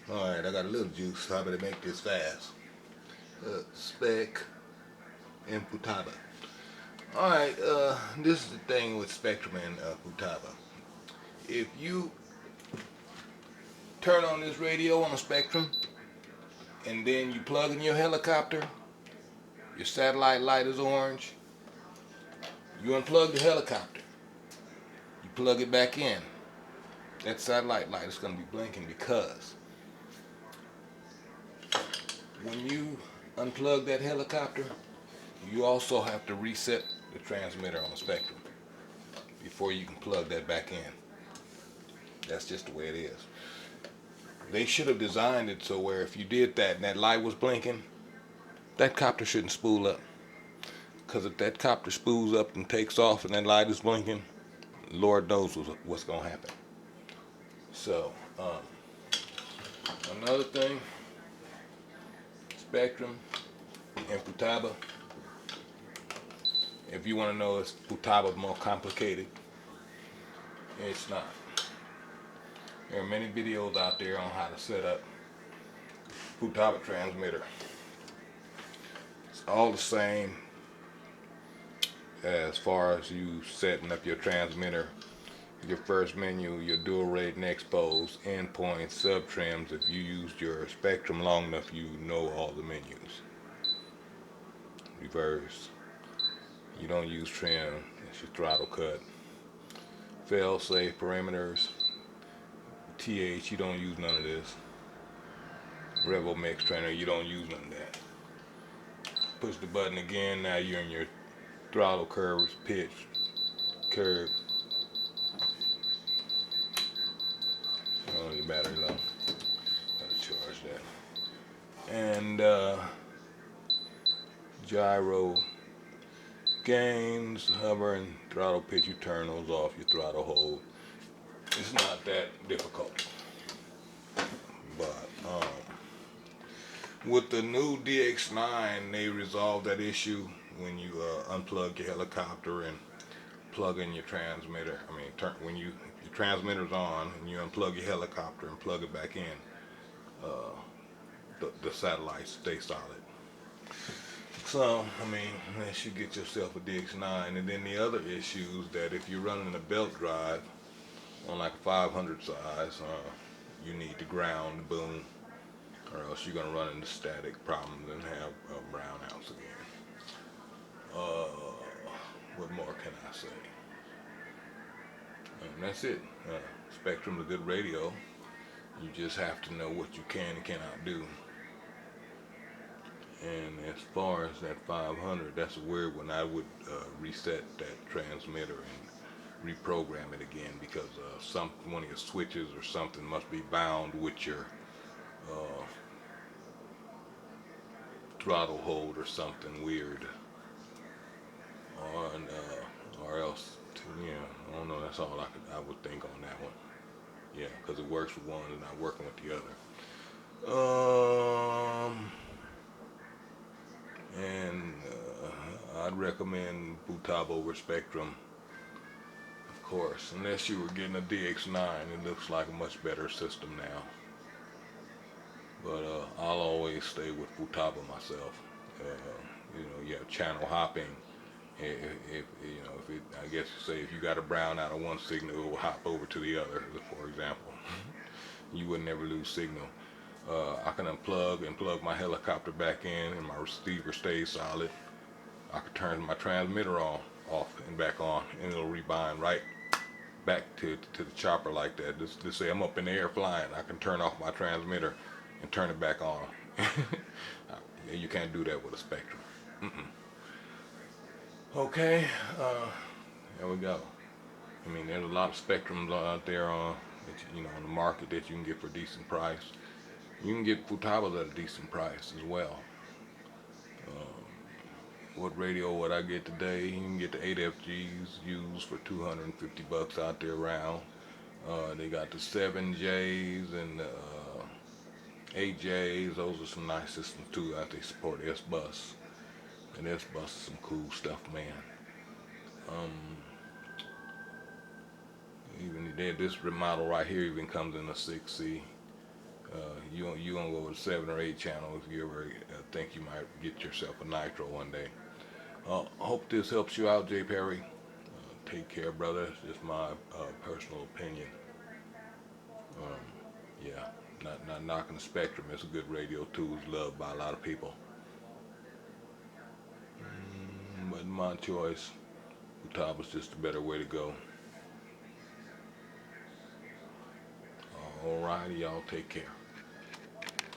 Alright, I got a little juice, so I better make this fast. Spec and Futaba. Alright, this is the thing with Spektrum and Futaba. If you turn on this radio on a Spektrum, and then you plug in your helicopter, your satellite light is orange, you unplug the helicopter, you plug it back in, that satellite light is going to be blinking because when you unplug that helicopter, you also have to reset the transmitter on the Spektrum before you can plug that back in. That's just the way it is. They should have designed it so where if you did that and that light was blinking, that copter shouldn't spool up. Because if that copter spools up and takes off and that light is blinking, Lord knows what's going to happen. So, another thing, Spektrum and Futaba. If you want to know if Futaba more complicated, it's not. There are many videos out there on how to set up Futaba transmitter. It's all the same as far as you setting up your transmitter. Your first menu, your dual rate and expos, endpoints, sub trims. If you used your Spektrum long enough, you know all the menus. Reverse. You don't use trim. It's your throttle cut. Fail safe parameters. TH, you don't use none of this. Revo Mix Trainer, you don't use none of that. Push the button again, now you're in your throttle curves, pitch, curve. Oh, your battery low. Gotta charge that. And gyro gains, hover and throttle pitch, you turn those off, your throttle hold. It's not that difficult. But with the new DX9, they resolved that issue when you unplug your helicopter and plug in your transmitter. I mean, when your transmitter's on and you unplug your helicopter and plug it back in, the satellites stay solid. So, I mean, unless you get yourself a DX9, and then the other issues that if you're running a belt drive on like a 500 size, you need to ground the boom, or else you're gonna run into static problems and have brownouts again. What more can I say? That's it. Spektrum's a good radio. You just have to know what you can and cannot do. And as far as that 500, that's a weird one. I would reset that transmitter and reprogram it again because one of your switches or something must be bound with your throttle hold or something weird, or else, I don't know. That's all I would think on that one. Yeah, because it works with one and not working with the other. And I'd recommend Futaba over Spektrum, of course, unless you were getting a DX9. It looks like a much better system now. But I'll always stay with Futaba myself. You have channel hopping. I guess say if you got a brownout of one signal, it will hop over to the other, for example. You would never lose signal. I can unplug and plug my helicopter back in, and my receiver stays solid. I can turn my transmitter off and back on, and it'll rebind right back to the chopper like that. Just say I'm up in the air flying, I can turn off my transmitter and turn it back on. You can't do that with a Spektrum. Okay, there we go. I mean, there's a lot of Spektrums out there on the market that you can get for a decent price. You can get Futabas at a decent price as well. What radio would I get today? You can get the 8FGs used for $250 out there around. They got the 7Js and the 8Js. Those are some nice systems too. They support S-Bus. And S-Bus is some cool stuff, man. Even this model right here even comes in a 6C. You gonna go with 7 or 8 channels if you ever think you might get yourself a nitro one day. Hope this helps you out, Jay Perry. Take care, brother. It's just my personal opinion. Um, yeah, not knocking the Spektrum. It's a good radio too. It's loved by a lot of people. But my choice, Futaba's just a better way to go. Alrighty, y'all take care.